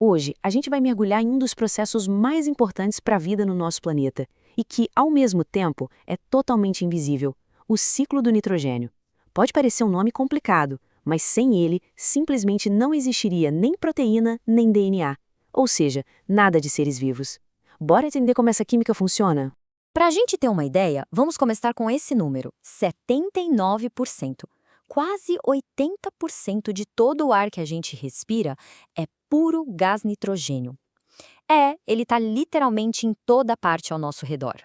Hoje, a gente vai mergulhar em um dos processos mais importantes para a vida no nosso planeta e que, ao mesmo tempo, é totalmente invisível: o ciclo do nitrogênio. Pode parecer um nome complicado, mas sem ele, simplesmente não existiria nem proteína nem DNA, ou seja, nada de seres vivos. Bora entender como essa química funciona? Para a gente ter uma ideia, vamos começar com esse número: 79%. Quase 80% de todo o ar que a gente respira é puro gás nitrogênio. Ele está literalmente em toda parte ao nosso redor.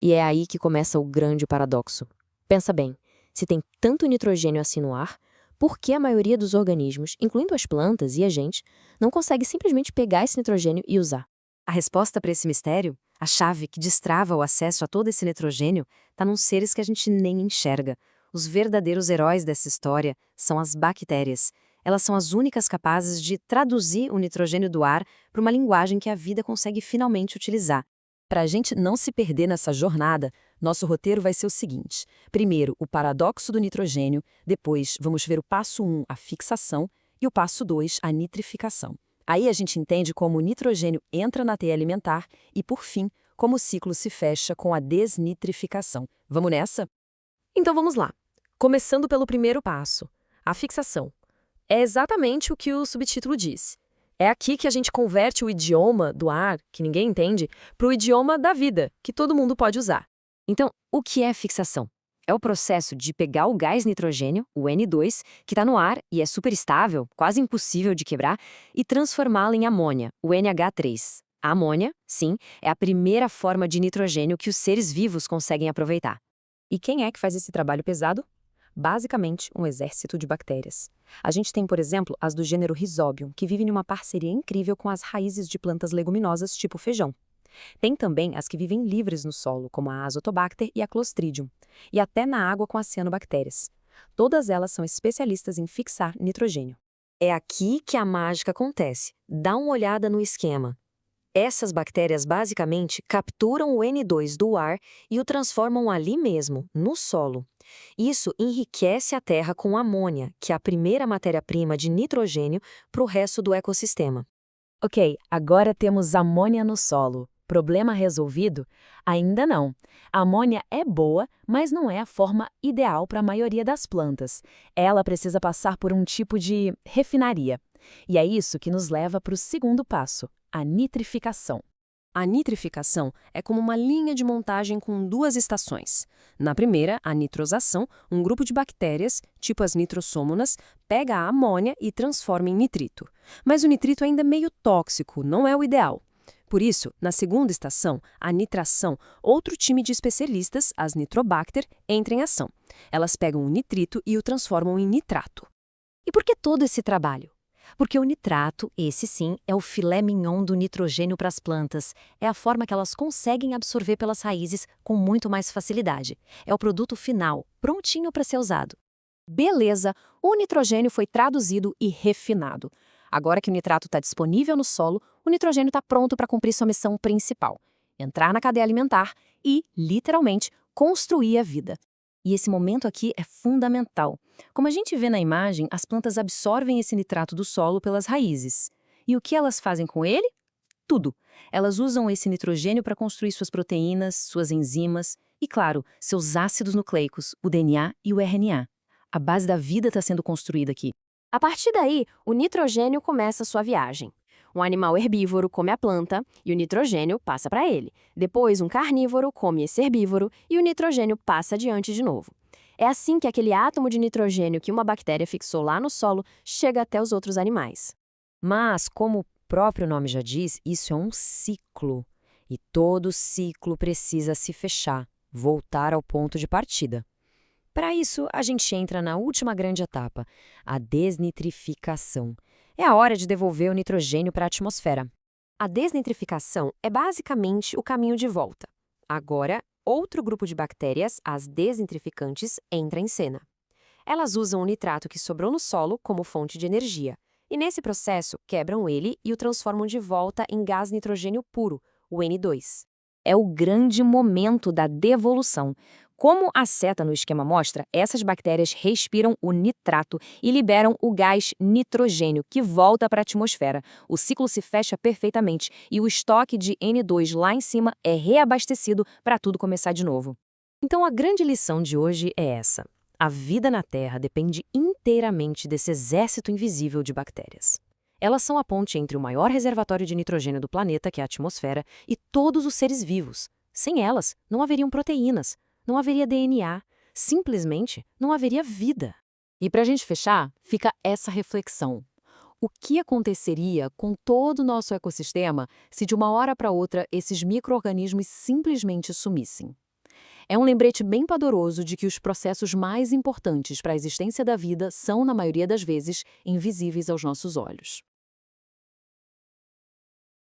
E é aí que começa o grande paradoxo. Pensa bem, se tem tanto nitrogênio assim no ar, por que a maioria dos organismos, incluindo as plantas e a gente, não consegue simplesmente pegar esse nitrogênio e usar? A resposta para esse mistério, a chave que destrava o acesso a todo esse nitrogênio, está nos seres que a gente nem enxerga. Os verdadeiros heróis dessa história são as bactérias. Elas são as únicas capazes de traduzir o nitrogênio do ar para uma linguagem que a vida consegue finalmente utilizar. Para a gente não se perder nessa jornada, nosso roteiro vai ser o seguinte: primeiro, o paradoxo do nitrogênio, depois vamos ver o passo 1, a fixação, e o passo 2, a nitrificação. Aí a gente entende como o nitrogênio entra na teia alimentar e, por fim, como o ciclo se fecha com a desnitrificação. Vamos nessa? Então vamos lá. Começando pelo primeiro passo, a fixação. É exatamente o que o subtítulo diz. É aqui que a gente converte o idioma do ar, que ninguém entende, para o idioma da vida, que todo mundo pode usar. Então, o que é fixação? É o processo de pegar o gás nitrogênio, o N2, que está no ar e é super estável, quase impossível de quebrar, e transformá-lo em amônia, o NH3. A amônia, sim, é a primeira forma de nitrogênio que os seres vivos conseguem aproveitar. E quem é que faz esse trabalho pesado? Basicamente, um exército de bactérias. A gente tem, por exemplo, as do gênero Rhizobium, que vivem numa parceria incrível com as raízes de plantas leguminosas tipo feijão. Tem também as que vivem livres no solo, como a Azotobacter e a Clostridium, e até na água com as cianobactérias. Todas elas são especialistas em fixar nitrogênio. É aqui que a mágica acontece. Dá uma olhada no esquema. Essas bactérias basicamente capturam o N2 do ar e o transformam ali mesmo, no solo. Isso enriquece a terra com amônia, que é a primeira matéria-prima de nitrogênio para o resto do ecossistema. Ok, agora temos amônia no solo. Problema resolvido? Ainda não. A amônia é boa, mas não é a forma ideal para a maioria das plantas. Ela precisa passar por um tipo de refinaria. E é isso que nos leva para o segundo passo: a nitrificação. A nitrificação é como uma linha de montagem com duas estações. Na primeira, a nitrosação, um grupo de bactérias, tipo as nitrossômonas, pega a amônia e transforma em nitrito. Mas o nitrito ainda é meio tóxico, não é o ideal. Por isso, na segunda estação, a nitração, outro time de especialistas, as Nitrobacter, entra em ação. Elas pegam o nitrito e o transformam em nitrato. E por que todo esse trabalho? Porque o nitrato, esse sim, é o filé mignon do nitrogênio para as plantas. É a forma que elas conseguem absorver pelas raízes com muito mais facilidade. É o produto final, prontinho para ser usado. Beleza, o nitrogênio foi traduzido e refinado. Agora que o nitrato está disponível no solo, o nitrogênio está pronto para cumprir sua missão principal: entrar na cadeia alimentar e, literalmente, construir a vida. E esse momento aqui é fundamental. Como a gente vê na imagem, as plantas absorvem esse nitrato do solo pelas raízes. E o que elas fazem com ele? Tudo. Elas usam esse nitrogênio para construir suas proteínas, suas enzimas e, claro, seus ácidos nucleicos, o DNA e o RNA. A base da vida está sendo construída aqui. A partir daí, o nitrogênio começa sua viagem. Um animal herbívoro come a planta e o nitrogênio passa para ele. Depois, um carnívoro come esse herbívoro e o nitrogênio passa adiante de novo. É assim que aquele átomo de nitrogênio que uma bactéria fixou lá no solo chega até os outros animais. Mas, como o próprio nome já diz, isso é um ciclo. E todo ciclo precisa se fechar, voltar ao ponto de partida. Para isso, a gente entra na última grande etapa, a desnitrificação. É a hora de devolver o nitrogênio para a atmosfera. A desnitrificação é basicamente o caminho de volta. Agora, outro grupo de bactérias, as desnitrificantes, entra em cena. Elas usam o nitrato que sobrou no solo como fonte de energia. E nesse processo, quebram ele e o transformam de volta em gás nitrogênio puro, o N2. É o grande momento da devolução. Como a seta no esquema mostra, essas bactérias respiram o nitrato e liberam o gás nitrogênio, que volta para a atmosfera. O ciclo se fecha perfeitamente e o estoque de N2 lá em cima é reabastecido para tudo começar de novo. Então a grande lição de hoje é essa. A vida na Terra depende inteiramente desse exército invisível de bactérias. Elas são a ponte entre o maior reservatório de nitrogênio do planeta, que é a atmosfera, e todos os seres vivos. Sem elas, não haveriam proteínas, não haveria DNA, simplesmente não haveria vida. E para a gente fechar, fica essa reflexão. O que aconteceria com todo o nosso ecossistema se de uma hora para outra esses micro-organismos simplesmente sumissem? É um lembrete bem poderoso de que os processos mais importantes para a existência da vida são, na maioria das vezes, invisíveis aos nossos olhos.